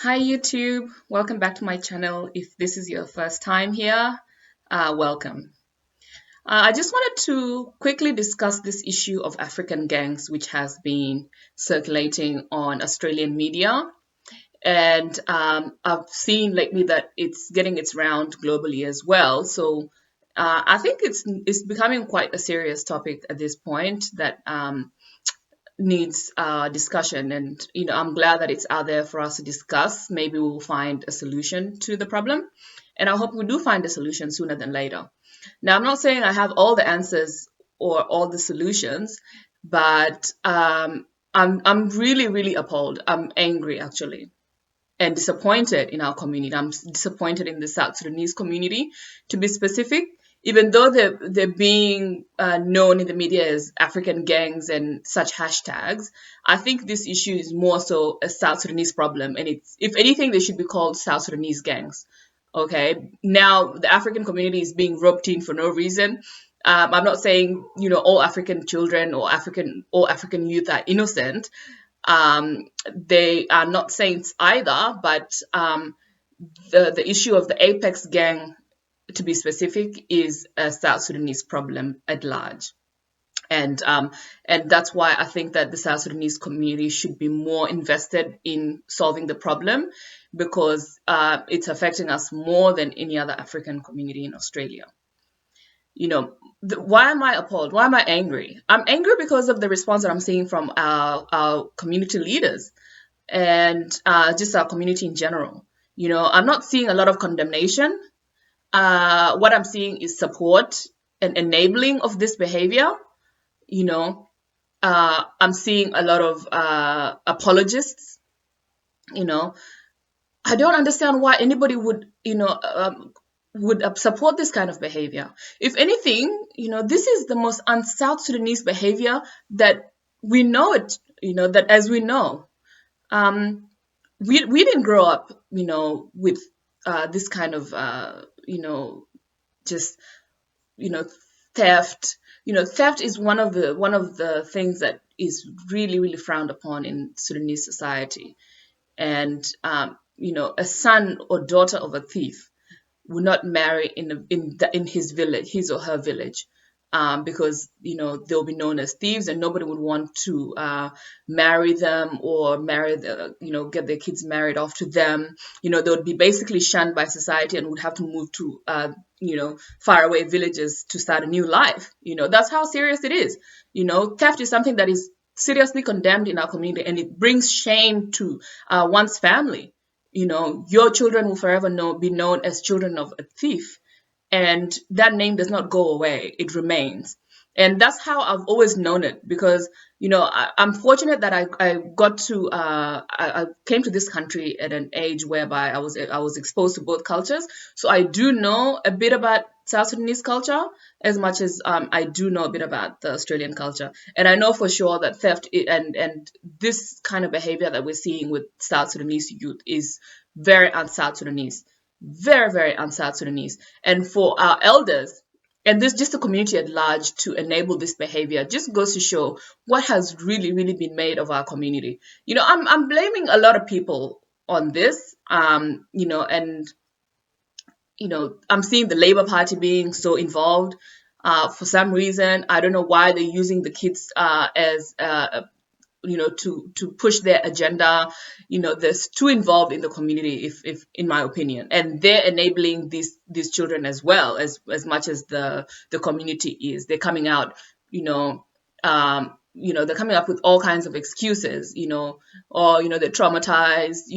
Hi YouTube, welcome back to my channel. If this is your first time here, welcome. I just wanted to quickly discuss this issue of African gangs, which has been circulating on Australian media. And I've seen lately that it's getting its round globally as well. So I think it's becoming quite a serious topic at this point that needs discussion. And I'm glad that it's out there for us to discuss. Maybe we'll find a solution to the problem, and I hope we do find a solution sooner than later. Now, I'm not saying I have all the answers or all the solutions, but I'm really appalled. I'm angry actually, and disappointed in our community. I'm disappointed in the South Sudanese community, to be specific. Even though they're being known in the media as African gangs and such hashtags, I think this issue is more so a South Sudanese problem, and it's, if anything, they should be called South Sudanese gangs. Okay, now the African community is being roped in for no reason. I'm not saying all African children or all African youth are innocent. They are not saints either, but the issue of the Apex gang, to be specific, is a South Sudanese problem at large. And that's why I think that the South Sudanese community should be more invested in solving the problem, because it's affecting us more than any other African community in Australia. Why am I appalled? Why am I angry? I'm angry because of the response that I'm seeing from our community leaders and just our community in general. I'm not seeing a lot of condemnation. What I'm seeing is support and enabling of this behavior. I'm seeing a lot of apologists. I don't understand why anybody would support this kind of behavior. If anything, this is the most un-South Sudanese behavior that we know it. That as we know, we didn't grow up, with this kind of, just, theft. Theft is one of the things that is really frowned upon in Sudanese society. And a son or daughter of a thief would not marry in his village, his or her village, because they'll be known as thieves, and nobody would want to marry them or get their kids married off to them. They would be basically shunned by society and would have to move to faraway villages to start a new life. That's how serious it is. Theft is something that is seriously condemned in our community, and it brings shame to one's family. Your children will forever be known as children of a thief, and that name does not go away. It remains. And that's how I've always known it, because I'm fortunate that I got to I came to this country at an age whereby I was exposed to both cultures, so I do know a bit about South Sudanese culture as much as I do know a bit about the Australian culture. And I know for sure that theft and this kind of behavior that we're seeing with South Sudanese youth is very un-South Sudanese, very un-South Sudanese. And for our elders and this just the community at large to enable this behavior just goes to show what has really been made of our community. I'm blaming a lot of people on this, and I'm seeing the Labour Party being so involved. For some reason, I don't know why they're using the kids as to push their agenda. They're too involved in the community, if in my opinion, and they're enabling these children as well, as much as the community is. They're coming out, they're coming up with all kinds of excuses, or they're traumatized,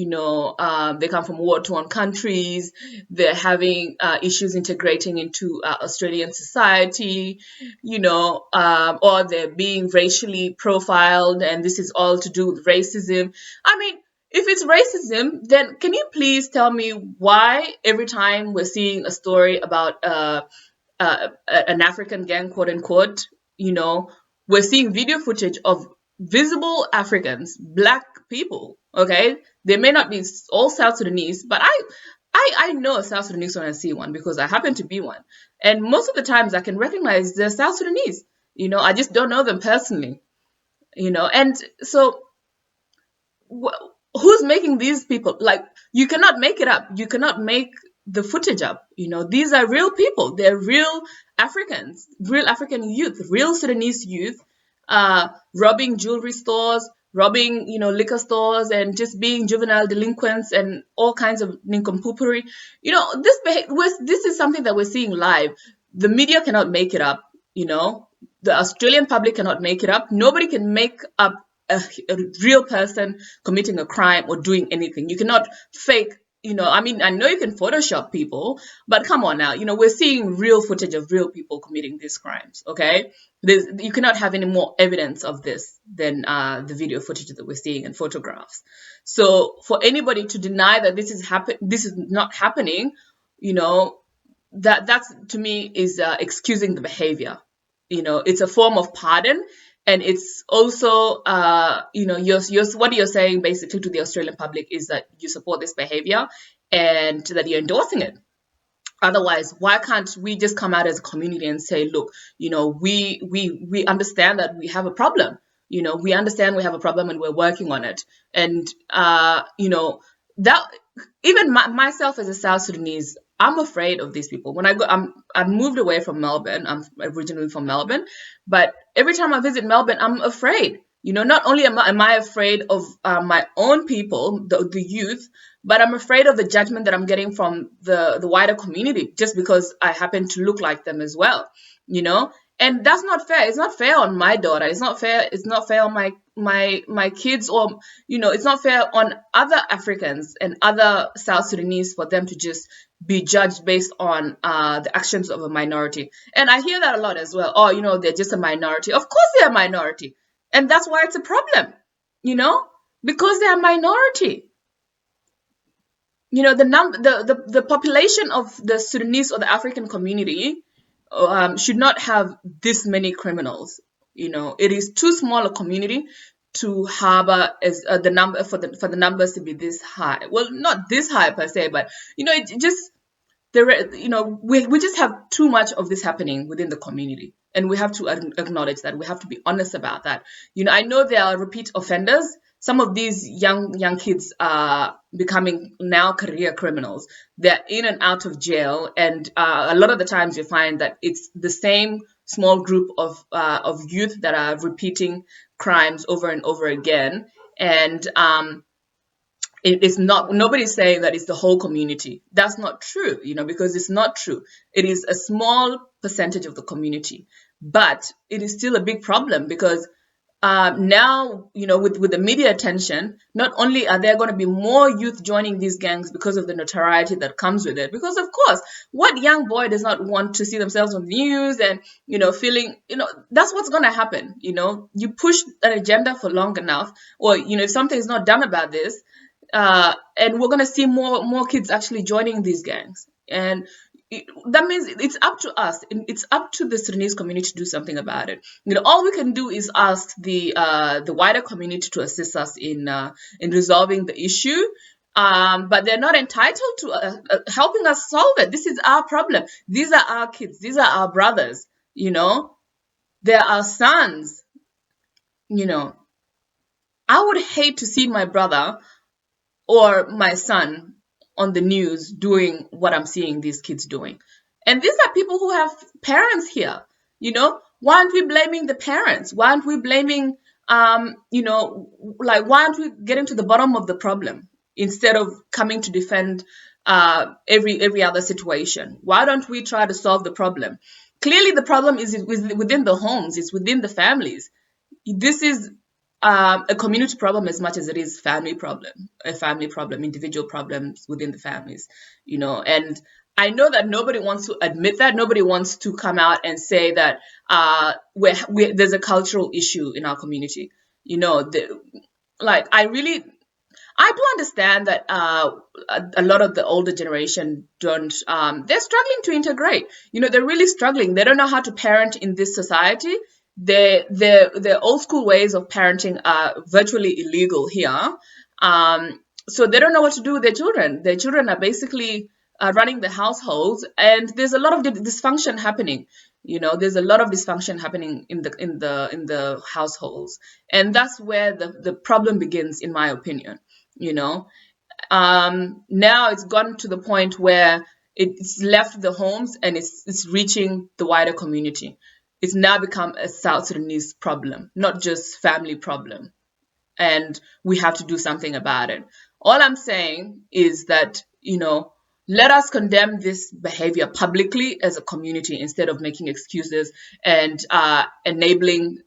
they come from war-torn countries, they're having issues integrating into Australian society, or they're being racially profiled, and this is all to do with racism. I mean, if it's racism, then can you please tell me why every time we're seeing a story about an African gang, quote unquote, we're seeing video footage of visible Africans, black people, okay? They may not be all South Sudanese, but I know a South Sudanese when I see one, because I happen to be one. And most of the times I can recognize they're South Sudanese. I just don't know them personally. And so who's making these people? Like, you cannot make it up. You cannot make the footage up. These are real people. They're real Africans, real African youth, real Sudanese youth, robbing jewelry stores, robbing, liquor stores, and just being juvenile delinquents and all kinds of nincompoopery. This is something that we're seeing live. The media cannot make it up. The Australian public cannot make it up. Nobody can make up a real person committing a crime or doing anything. You cannot fake, I know you can Photoshop people, but come on now, we're seeing real footage of real people committing these crimes, okay? You cannot have any more evidence of this than the video footage that we're seeing and photographs. So for anybody to deny that this is not happening, that's to me is excusing the behavior. It's a form of pardon, and it's also what you're saying basically to the Australian public is that you support this behavior and that you're endorsing it. Otherwise, why can't we just come out as a community and say, look, we understand that we have a problem. We understand we have a problem and we're working on it. And that even myself as a South Sudanese, I'm afraid of these people. When I moved away from Melbourne. I'm originally from Melbourne, but every time I visit Melbourne, I'm afraid. Not only am I afraid of my own people, the youth, but I'm afraid of the judgment that I'm getting from the wider community just because I happen to look like them as well. And that's not fair. It's not fair on my daughter. It's not fair. It's not fair on my kids, or it's not fair on other Africans and other South Sudanese for them to just be judged based on the actions of a minority. And I hear that a lot as well. Oh, they're just a minority. Of course they're a minority, and that's why it's a problem. Because they're a minority. The population of the Sudanese or the African community should not have this many criminals. It is too small a community to harbor as the number for the numbers to be this high. Well, not this high per se, but it just we just have too much of this happening within the community, and we have to acknowledge that. We have to be honest about that. I know there are repeat offenders. Some of these young kids are becoming now career criminals. They're in and out of jail, and a lot of the times you find that it's the same small group of youth that are repeating crimes over and over again. And it's not, nobody's saying that it's the whole community. That's not true, because it's not true. It is a small percentage of the community, but it is still a big problem because now, with the media attention, not only are there going to be more youth joining these gangs because of the notoriety that comes with it, because of course, what young boy does not want to see themselves on the news and, feeling, that's what's going to happen. You push an agenda for long enough, or, if something is not done about this, and we're going to see more kids actually joining these gangs. And that means it's up to us. It's up to the Sudanese community to do something about it. All we can do is ask the wider community to assist us in resolving the issue. But they're not entitled to helping us solve it. This is our problem. These are our kids. These are our brothers. They're our sons. I would hate to see my brother or my son on the news doing what I'm seeing these kids doing. And these are people who have parents here. Why aren't we blaming the parents? Why aren't we blaming, why aren't we getting to the bottom of the problem instead of coming to defend every other situation? Why don't we try to solve the problem? Clearly, the problem is within the homes. It's within the families. This is a community problem as much as it is a family problem, individual problems within the families, and I know that nobody wants to admit that. Nobody wants to come out and say that there's a cultural issue in our community. I do understand that a lot of the older generation don't, they're struggling to integrate. They're really struggling. They don't know how to parent in this society. Their old school ways of parenting are virtually illegal here. So they don't know what to do with their children. Their children are basically running the households, and there's a lot of dysfunction happening. There's a lot of dysfunction happening in the households, and that's where the problem begins, in my opinion. you know. Now it's gotten to the point where it's left the homes and it's reaching the wider community. It's now become a South Sudanese problem, not just family problem, and we have to do something about it. All I'm saying is that, let us condemn this behavior publicly as a community instead of making excuses and um, enabling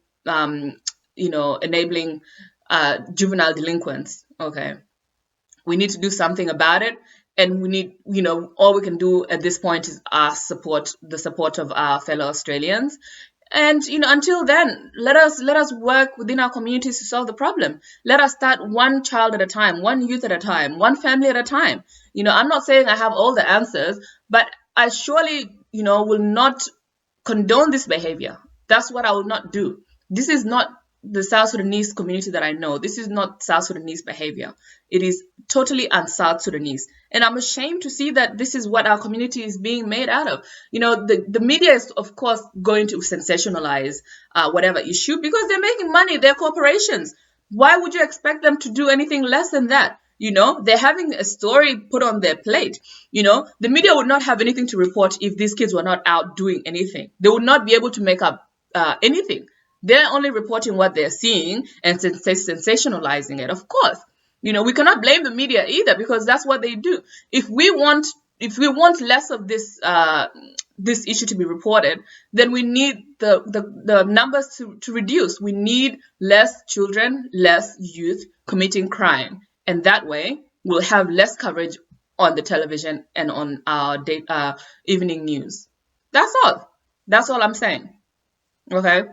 juvenile delinquents. Okay, we need to do something about it, and we need, all we can do at this point is ask the support of our fellow Australians. And until then, let us work within our communities to solve the problem. Let us start one child at a time, one youth at a time, one family at a time. I'm not saying I have all the answers, but I surely, will not condone this behavior. That's what I will not do. This is not the South Sudanese community that I know. This is not South Sudanese behavior. It is totally un-South Sudanese. And I'm ashamed to see that this is what our community is being made out of. The media is, of course, going to sensationalize whatever issue because they're making money. They're corporations. Why would you expect them to do anything less than that? They're having a story put on their plate. The media would not have anything to report if these kids were not out doing anything. They would not be able to make up anything. They're only reporting what they're seeing and sensationalizing it. Of course, we cannot blame the media either because that's what they do. If we want less of this issue to be reported, then we need the numbers to reduce. We need less children, less youth committing crime, and that way we'll have less coverage on the television and on our evening news. That's all. That's all I'm saying. Okay.